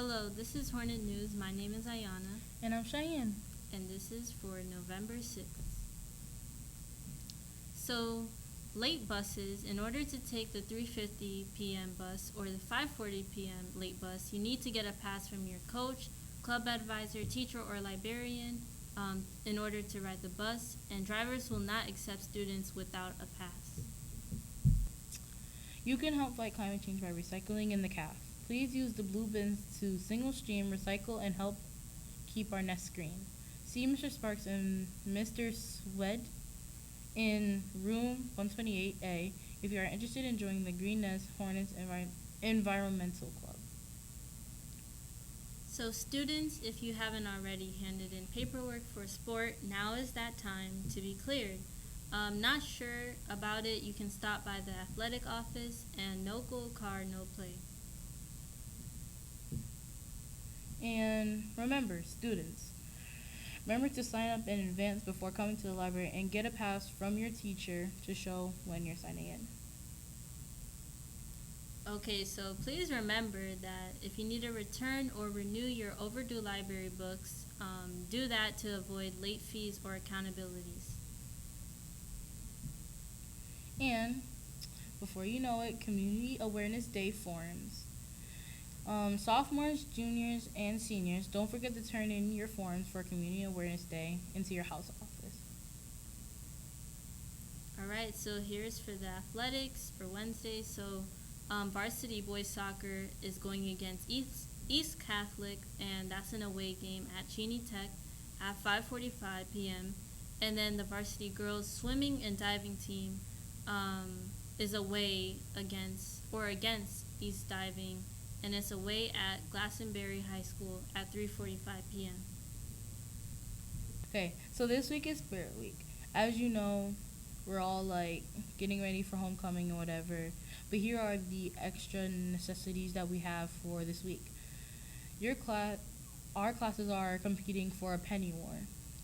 Hello, this is Hornet News. My name is Ayana, And I'm Cheyenne. and this is for November 6th. So, late buses, in order to take the 3:50 p.m. bus or the 5:40 p.m. late bus, you need to get a pass from your coach, club advisor, teacher, or librarian in order to ride the bus, and drivers will not accept students without a pass. You can help fight climate change by recycling in the calf. Please use the blue bins to single stream, recycle, and help keep our nest green. See Mr. Sparks and Mr. Swed in room 128A if you are interested in joining the Green Nest Hornets Environmental Club. So students, if you haven't already handed in paperwork for sport, now is that time to be cleared. Not sure about it, you can stop by the athletic office, and no gold card, no play. And remember, students, remember to sign up in advance before coming to the library and get a pass from your teacher to show when you're signing in. Okay, so please remember that if you need to return or renew your overdue library books, do that to avoid late fees or accountabilities. And before you know it, Community Awareness Day forms. Sophomores, juniors, and seniors, don't forget to turn in your forms for Community Awareness Day into your house office. Alright, so here's for the athletics for Wednesday. So varsity boys soccer is going against East Catholic, and that's an away game at Cheney Tech at 5:45 p.m. And then the varsity girls swimming and diving team is away against East Diving, and it's away at Glastonbury High School at 3:45 p.m. Okay, so this week is Spirit Week. As you know, we're all like getting ready for homecoming or whatever. But here are the extra necessities that we have for this week. Our classes are competing for a penny war.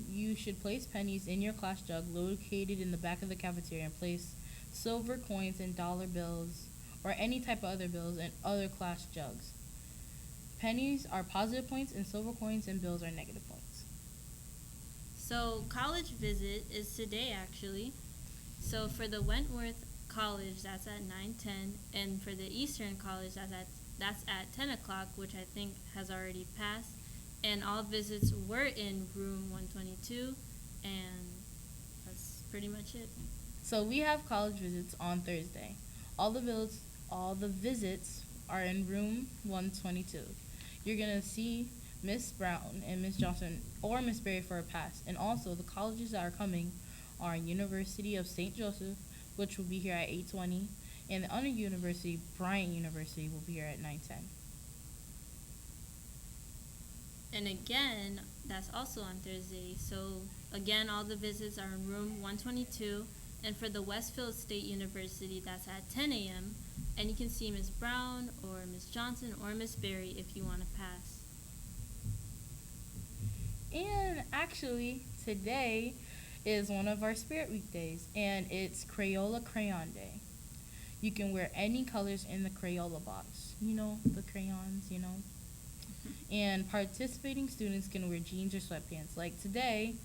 You should place pennies in your class jug located in the back of the cafeteria and place silver coins and dollar bills or any type of other bills in other class jugs. Pennies are positive points and silver coins and bills are negative points. So college visit is today actually. So for the Wentworth College, that's at 9:10, and for the Eastern College, that's at 10 o'clock, which I think has already passed. And all visits were in room 122, and that's pretty much it. So we have college visits on Thursday. All the visits are in room 122. You're gonna see Miss Brown and Miss Johnson or Miss Berry for a pass. And also the colleges that are coming are University of St. Joseph, which will be here at 8:20, and the other university, Bryant University, will be here at 9:10. And again, that's also on Thursday. So again, all the visits are in room 122. And for the Westfield State University, that's at 10 a.m. And you can see Miss Brown or Miss Johnson or Miss Berry if you want to pass. And actually, today is one of our Spirit Week days, and it's Crayola Crayon Day. You can wear any colors in the Crayola box. You know, the crayons, you know. And participating students can wear jeans or sweatpants. Like today,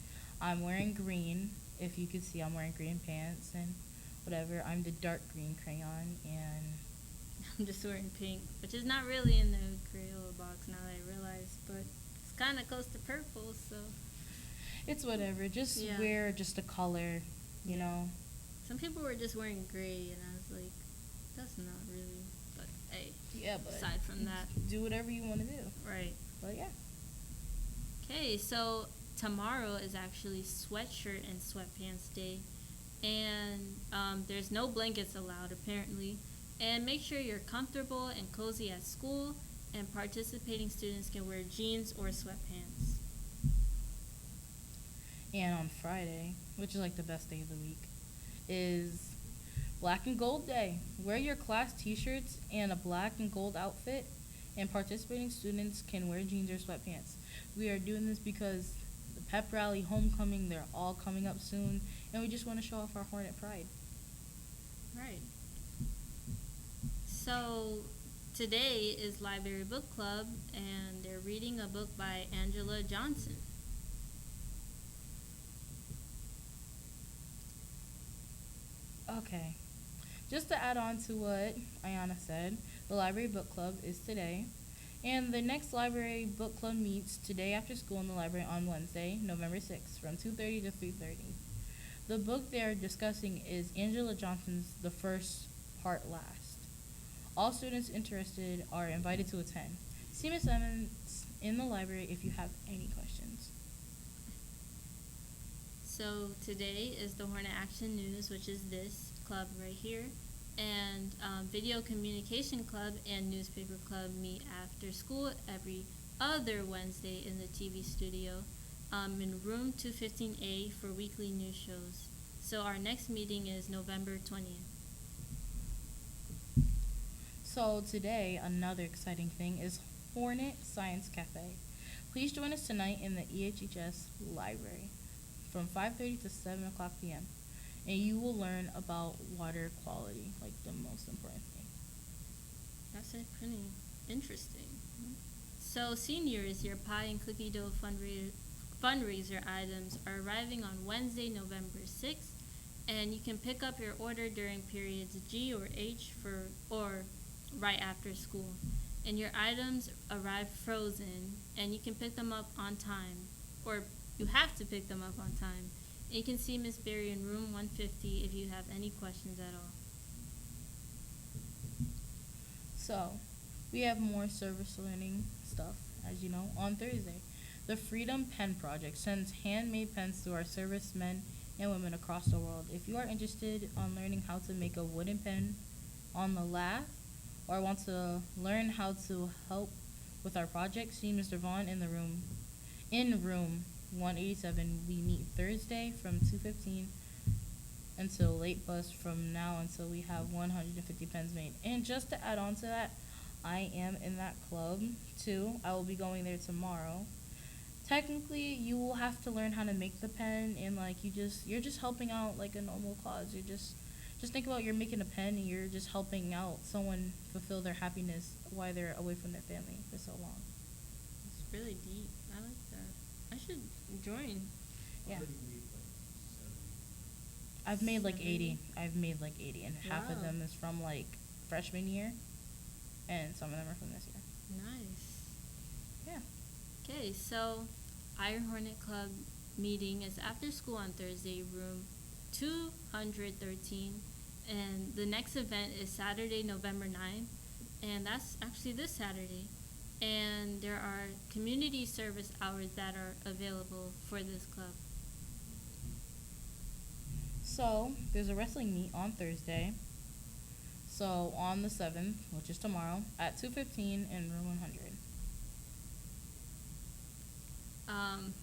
I'm wearing green. If you can see, I'm wearing green pants and whatever. I'm the dark green crayon, and I'm just wearing pink, which is not really in the Crayola box now that I realize, but it's kind of close to purple, so. it's whatever. Just Yeah. wear just a color, you know. Some people were just wearing gray, and I was like, that's not really, but hey, Yeah, but aside from that, do whatever you want to do. right. But yeah. Okay, so tomorrow is actually sweatshirt and sweatpants day, and there's no blankets allowed apparently. And make sure you're comfortable and cozy at school, and participating students can wear jeans or sweatpants. And on Friday, which is like the best day of the week, is Black and Gold Day. Wear your class t-shirts and a black and gold outfit, and participating students can wear jeans or sweatpants. We are doing this because the pep rally, homecoming, they're all coming up soon, and we just want to show off our Hornet pride. Right. So Today is Library Book Club, and they're reading a book by Angela Johnson. Okay. Just to add on to what Ayana said, the library book club is today. And the next library book club meets today after school in the library on Wednesday, November 6th, from 2:30 to 3:30. The book they are discussing is Angela Johnson's The First Part Last. All students interested are invited to attend. See Ms. Evans in the library if you have any questions. So today is the Hornet Action News, which is this club right here, and Video Communication Club and Newspaper Club meet after school every other Wednesday in the TV studio in room 215A for weekly news shows. So our next meeting is November 20th. So today, another exciting thing is Hornet Science Cafe. Please join us tonight in the EHHS library from 5:30 to 7 o'clock p.m. And you will learn about water quality, like the most important thing. That's pretty interesting. So seniors, your pie and cookie dough fundraiser items are arriving on Wednesday, November 6th, and you can pick up your order during periods G or H or right after school. And your items arrive frozen, and you can pick them up on time, or you have to pick them up on time. And you can see Miss Berry in room 150 if you have any questions at all. So, we have more service learning stuff, as you know, on Thursday. The Freedom Pen Project sends handmade pens to our servicemen and women across the world. If you are interested in learning how to make a wooden pen on the lathe, or want to learn how to help with our project, see Mr. Vaughn in room 187. We meet Thursday from 2:15 until late bus from now until we have 150 pens made. And just to add on to that, I am in that club too. I will be going there tomorrow. Technically, you will have to learn how to make the pen, and like you're just helping out like a normal cause. You're just think about you're making a pen and you're just helping out someone fulfill their happiness while they're away from their family for so long. It's really deep. I like that. I should join. Yeah. I've made like 80. I've made like 80, and half of Wow. them is from like freshman year, and some of them are from this year. Nice. Yeah. Okay, so Iron Hornet Club meeting is after school on Thursday, room 213, and the next event is Saturday, November 9th, and that's actually this Saturday. And there are community service hours that are available for this club. So there's a wrestling meet on Thursday. So on the 7th, which is tomorrow, at 2:15 in room 100.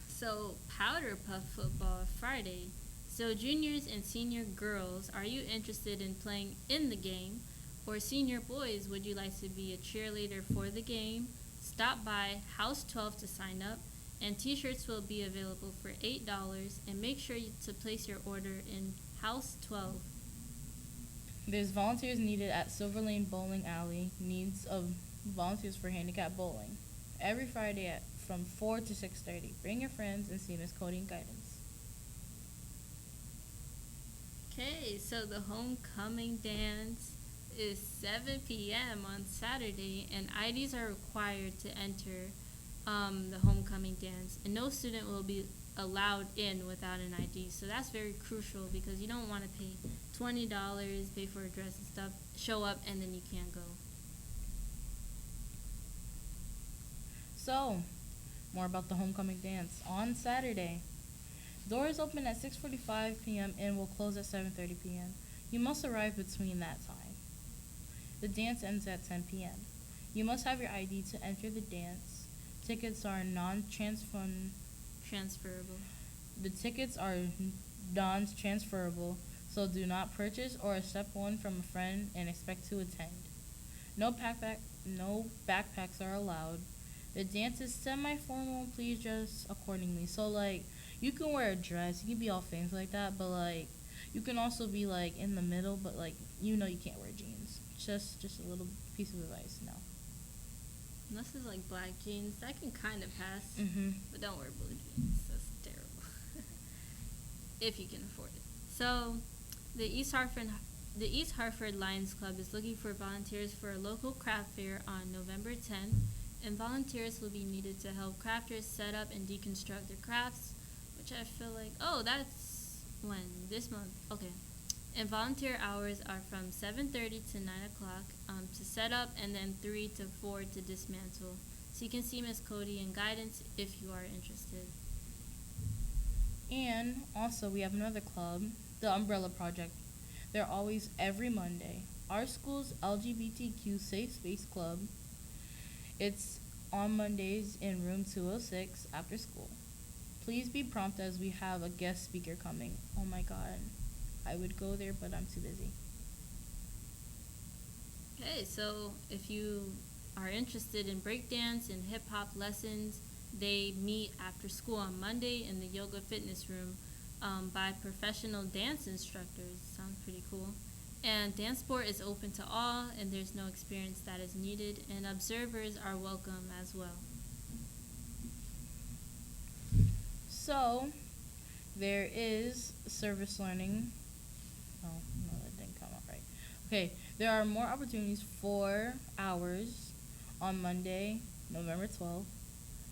So Powder Puff football Friday. So juniors and senior girls, are you interested in playing in the game? Or senior boys, would you like to be a cheerleader for the game? Stop by House 12 to sign up, and t-shirts will be available for $8, and make sure to place your order in House 12. There's volunteers needed at Silver Lane Bowling Alley. Needs of volunteers for handicap bowling. Every Friday from 4 to 6:30. Bring your friends and see Miss Cody in guidance. Okay, so the homecoming dance is 7 p.m. on Saturday, and IDs are required to enter the homecoming dance, and no student will be allowed in without an ID. So that's very crucial because you don't want to pay $20, pay for a dress and stuff, show up, and then you can't go. So, more about the homecoming dance on Saturday. Doors open at 6:45 p.m. and will close at 7:30 p.m. You must arrive between that time. The dance ends at 10 p.m. You must have your ID to enter the dance. Tickets are Transferable. The tickets are non-transferable, so do not purchase or accept one from a friend and expect to attend. No backpacks are allowed. The dance is semi-formal. Please dress accordingly. So like, you can wear a dress, you can be all fancy like that, but like, you can also be like in the middle, but like, you can't wear jeans. Just a little piece of advice. No. Unless it's like black jeans, that can kind of pass. Mhm. But don't wear blue jeans. That's terrible. If you can afford it. So, the East Hartford the East Hartford Lions Club is looking for volunteers for a local craft fair on November 10th, and volunteers will be needed to help crafters set up and deconstruct their crafts, which I feel like, oh, that's when? This month. Okay. And volunteer hours are from 7:30 to 9 o'clock to set up, and then 3 to 4 to dismantle. So you can see Miss Cody in guidance if you are interested. And also, we have another club, the Umbrella Project. They're always every Monday. Our school's LGBTQ Safe Space Club. It's on Mondays in room 206 after school. Please be prompt as we have a guest speaker coming. Oh my god. I would go there, but I'm too busy. Okay, so if you are interested in breakdance and hip hop lessons, they meet after school on Monday in the yoga fitness room by professional dance instructors. Sounds pretty cool. And dance sport is open to all, and there's no experience that is needed, and observers are welcome as well. So, there is service learning. Oh, no, that didn't come out right. Okay, there are more opportunities for hours on Monday, November 12th,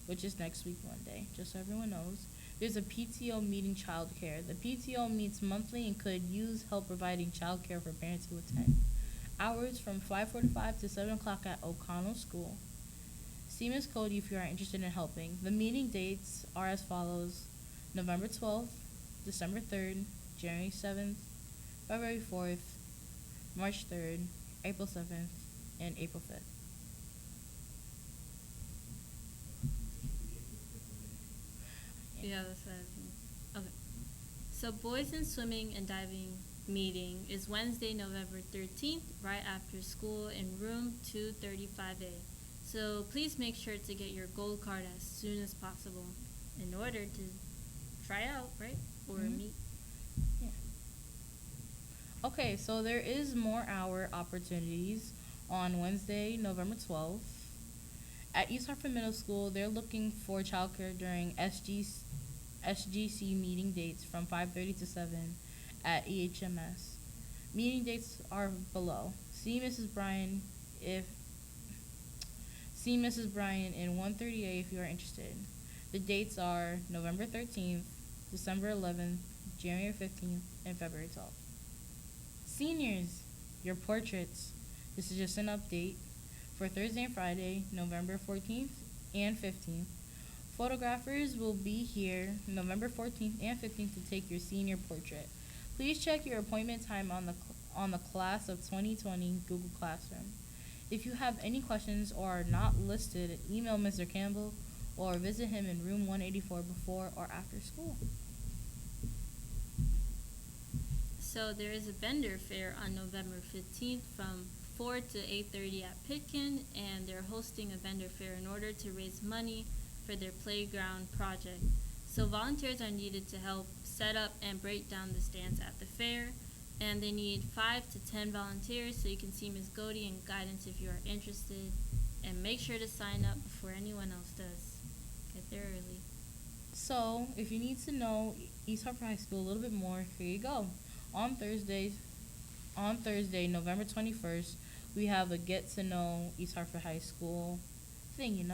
which is next week Monday, just so everyone knows. There's a PTO meeting childcare. The PTO meets monthly and could use help providing childcare for parents who attend. Hours from 5:45 to 7 o'clock at O'Connell School. See Ms. Cody if you are interested in helping. The meeting dates are as follows: November 12th, December 3rd, January 7th, February 4th, March 3rd, April 7th, and April 5th. Yeah, that's what I was thinking. Okay. So, boys in swimming and diving meeting is Wednesday, November 13th, right after school in room 235A. So, please make sure to get your gold card as soon as possible in order to try out, right? Or Mhm. meet. Yeah. Okay, so there is more hour opportunities on Wednesday, November 12th. At East Hartford Middle School, they're looking for childcare during SGC meeting dates from 5:30 to 7 at EHMS. Meeting dates are below. If See Mrs. Bryan in 130A if you are interested. The dates are November 13th, December 11th, January 15th, and February 12th. Seniors, your portraits. This is just an update for Thursday and Friday, November 14th and 15th. Photographers will be here November 14th and 15th to take your senior portrait. Please check your appointment time on the class of 2020 Google Classroom. If you have any questions or are not listed, email Mr. Campbell or visit him in room 184 before or after school. So there is a vendor fair on November 15th from 4 to 8:30 at Pitkin, and they're hosting a vendor fair in order to raise money for their playground project. So volunteers are needed to help set up and break down the stands at the fair, and they need 5 to 10 volunteers, so you can see Ms. Godey in guidance if you are interested, and make sure to sign up before anyone else does. Get there early. So, if you need to know East Hartford High School a little bit more, here you go. On Thursday, November 21st, we have a get to know East Hartford High School thing.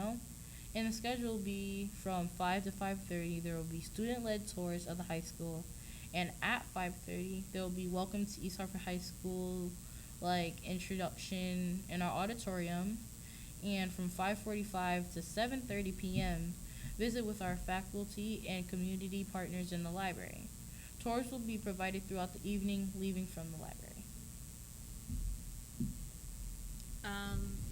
And the schedule will be from 5 to 5:30. There will be student-led tours of the high school. And at 5:30, there will be welcome to East Hartford High School, like introduction in our auditorium. And from 5:45 to 7:30 p.m., visit with our faculty and community partners in the library. Tours will be provided throughout the evening, leaving from the library.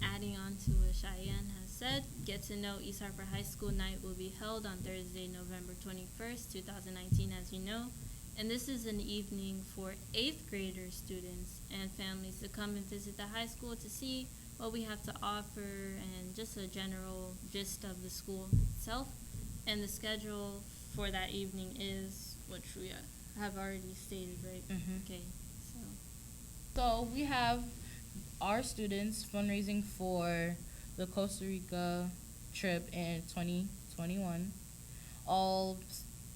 Adding on to what Cheyenne has said, Get to Know East Hartford High School Night will be held on Thursday, November 21st, 2019, as you know. And this is an evening for 8th grader students and families to come and visit the high school to see what we have to offer and just a general gist of the school itself. And the schedule for that evening is, which we have already stated, right? Mhm. Okay, So we have our students fundraising for the Costa Rica trip in 2021. All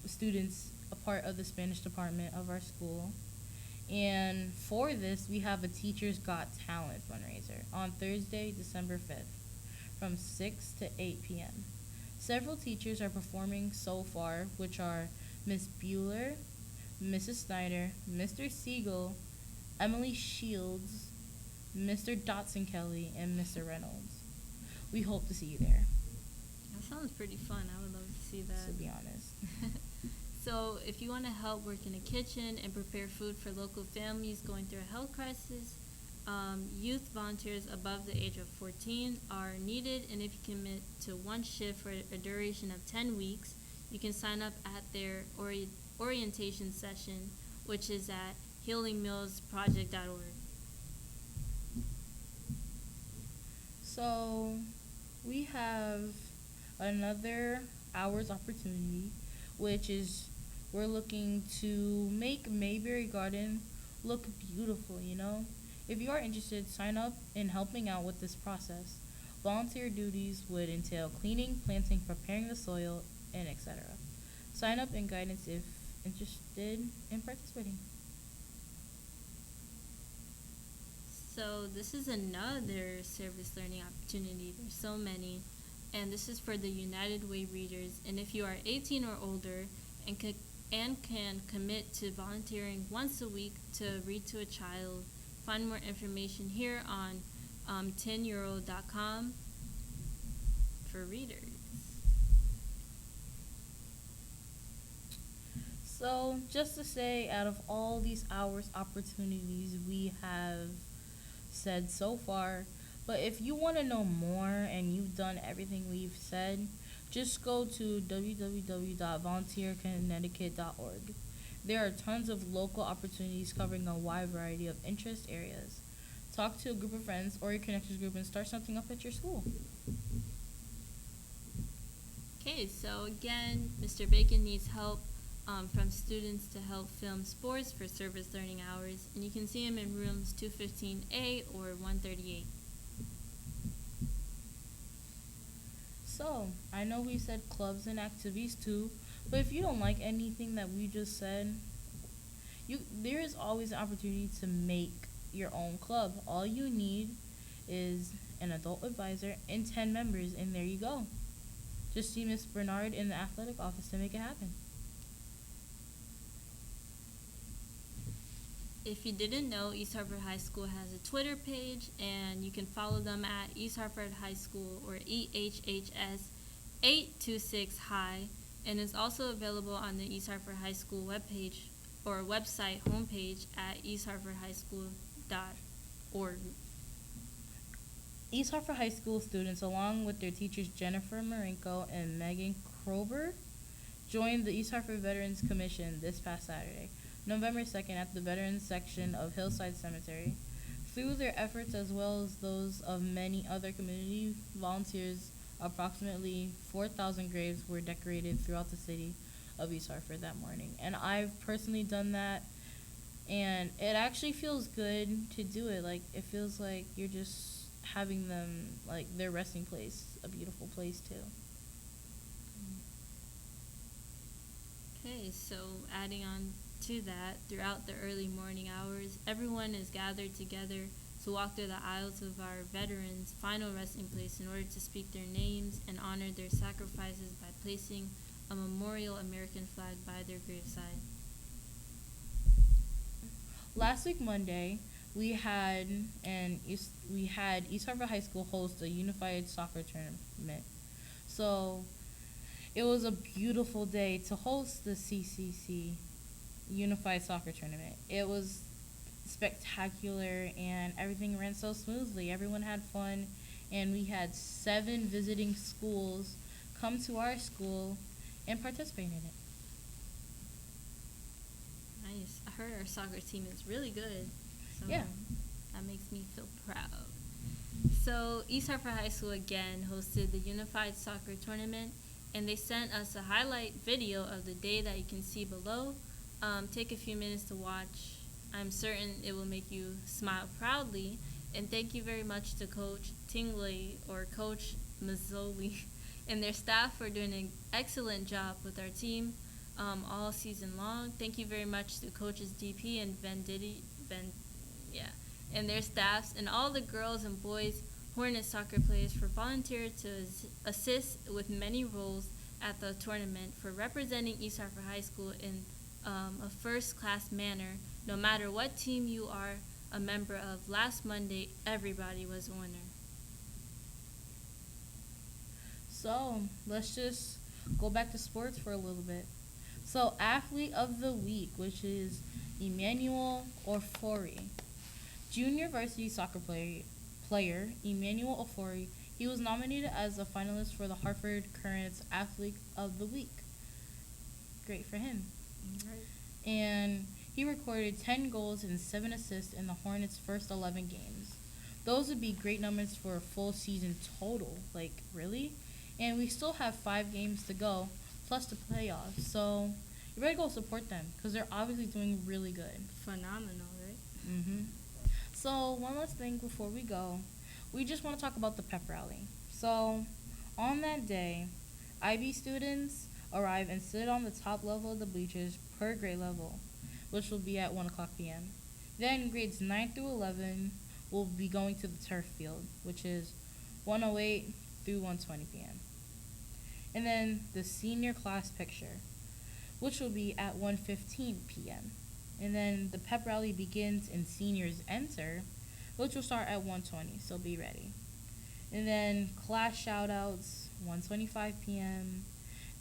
students a part of the Spanish department of our school. And for this, we have a Teachers Got Talent fundraiser on Thursday, December 5th from 6 to 8 p.m. Several teachers are performing so far, which are Miss Bueller, Mrs. Snyder, Mr. Siegel, Emily Shields, Mr. Dotson Kelly, and Mr. Reynolds. We hope to see you there, That sounds pretty fun. I would love to see that. to be honest. So, if you want to help work in a kitchen and prepare food for local families going through a health crisis, youth volunteers above the age of 14 are needed, and if you commit to one shift for a duration of 10 weeks, you can sign up at their orientation session, which is at healingmillsproject.org. So, we have another hours opportunity, which is we're looking to make Mayberry Garden look beautiful, you know? If you are interested, sign up in helping out with this process. Volunteer duties would entail cleaning, planting, preparing the soil, and etc. Sign up and guidance if interested in participating. So this is another service learning opportunity. There's so many. And this is for the United Way readers. And if you are 18 or older and can commit to volunteering once a week to read to a child, find more information here on 10euro.com for readers. So, just to say, out of all these hours opportunities we have said so far, but if you want to know more and you've done everything we've said, just go to www.volunteerconnecticut.org. There are tons of local opportunities covering a wide variety of interest areas. Talk to a group of friends or your connections group and start something up at your school. Okay, so again, Mr. Bacon needs help from students to help film sports for service learning hours, and you can see him in rooms 215A or 138. So, I know we said clubs and activities too, but if you don't like anything that we just said, there is always an opportunity to make your own club. All you need is an adult advisor and 10 members, and there you go. Just see Miss Bernard in the athletic office to make it happen. If you didn't know, East Hartford High School has a Twitter page, and you can follow them at East Hartford High School or EHHS 826 High, and is also available on the East Hartford High School webpage or website homepage at easthartfordhighschool.org. East Hartford High School students, along with their teachers Jennifer Marenko and Megan Krober, joined the East Hartford Veterans Commission this past Saturday, November 2nd, at the Veterans section of Hillside Cemetery. Through their efforts, as well as those of many other community volunteers, approximately 4,000 graves were decorated throughout the city of East Hartford that morning. And I've personally done that, and it actually feels good to do it. Like, it feels like you're just having them, like, their resting place, a beautiful place too. Okay, so adding on to that, throughout the early morning hours, everyone is gathered together to walk through the aisles of our veterans' final resting place in order to speak their names and honor their sacrifices by placing a memorial American flag by their graveside. Last week Monday, we had East Hartford High School host a unified soccer tournament. So it was a beautiful day to host the CCC Unified Soccer Tournament. It was spectacular and everything ran so smoothly. Everyone had fun, and we had 7 visiting schools come to our school and participate in it. Nice. I heard our soccer team is really good. So Yeah. that makes me feel proud. So East Hartford High School again hosted the Unified Soccer Tournament, and they sent us a highlight video of the day that you can see below. Take a few minutes to watch. I'm certain it will make you smile proudly. And thank you very much to Coach Tingley or Coach Mazzoli and their staff for doing an excellent job with our team all season long. Thank you very much to Coaches DP and and their staffs, and all the girls and boys Hornet soccer players for volunteering to assist with many roles at the tournament, for representing East Hartford High School in a first-class manner. No matter what team you are a member of, last Monday, everybody was a winner. So let's just go back to sports for a little bit. So athlete of the week, which is Emmanuel Ofori. Junior varsity soccer player Emmanuel Ofori, he was nominated as a finalist for the Hartford Courant's Athlete of the Week. Great for him. Right. And he recorded 10 goals and 7 assists in the Hornets' first 11 games. Those would be great numbers for a full season total. Like, really? And we still have 5 games to go, plus the playoffs. So you better go support them, because they're obviously doing really good. Phenomenal, right? Mm-hmm. So one last thing before we go, we just want to talk about the pep rally. So on that day, IB students arrive and sit on the top level of the bleachers per grade level, which will be at 1 o'clock p.m. Then grades 9 through 11 will be going to the turf field, which is 1:08 through 1:20 p.m. And then the senior class picture, which will be at 1:15 p.m. And then the pep rally begins and seniors enter, which will start at 1:20, so be ready. And then class shout-outs, 1:25 p.m.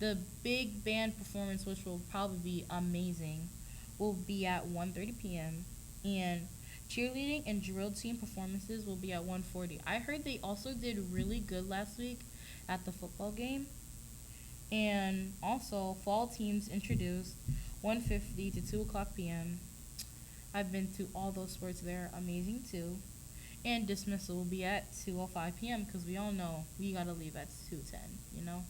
The big band performance, which will probably be amazing, will be at 1:30 p.m. And cheerleading and drill team performances will be at 1:40. I heard they also did really good last week at the football game. And also, fall teams introduced 1:50 to 2 o'clock p.m. I've been to all those sports. They're amazing, too. And dismissal will be at 2:05 p.m. because we all know we got to leave at 2:10, you know?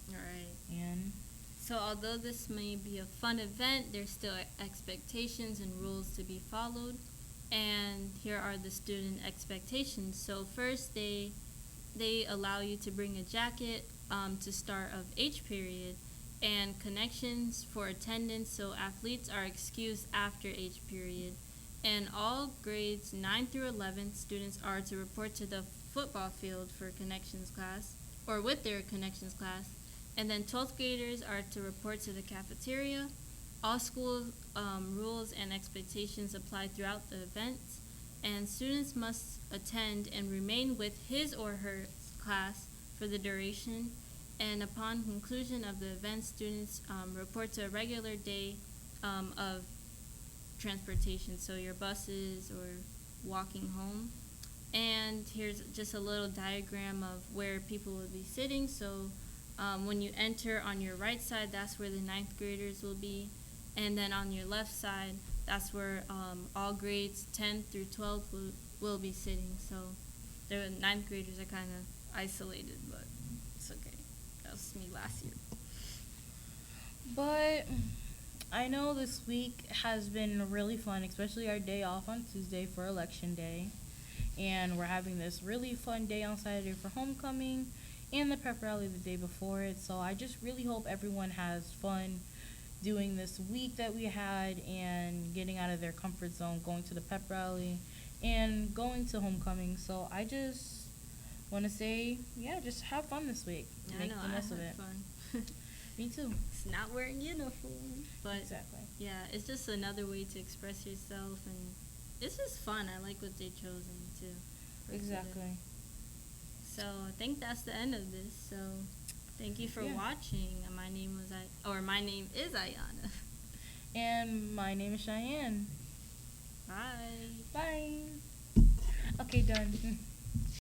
All right. And so although this may be a fun event, there's still expectations and rules to be followed. And here are the student expectations. So first, they allow you to bring a jacket to start of H period, and connections for attendance, so athletes are excused after H period. And all grades 9 through 11 students are to report to the football field for connections class, or with their connections class. And then 12th graders are to report to the cafeteria. All school rules and expectations apply throughout the events, and students must attend and remain with his or her class for the duration. And upon conclusion of the event, students report to a regular day of transportation, so your buses or walking home. And here's just a little diagram of where people will be sitting. So when you enter on your right side, that's where the 9th graders will be. And then on your left side, that's where all grades 10 through 12 will be sitting. So the 9th graders are kind of isolated, but it's okay. That was me last year. But I know this week has been really fun, especially our day off on Tuesday for Election Day. And we're having this really fun day on Saturday for homecoming and the pep rally the day before it. So I just really hope everyone has fun doing this week that we had and getting out of their comfort zone, going to the pep rally and going to homecoming. So I just want to say, yeah, just have fun this week. Yeah, Make I know, the I most of had it. fun. Me too. It's not wearing uniform, but Exactly. yeah, it's just another way to express yourself, and it's just fun. I like what they chosen too. Exactly. So I think that's the end of this. So thank you for watching. My name is Ayana. And my name is Cheyenne. Bye. Bye. Okay, done.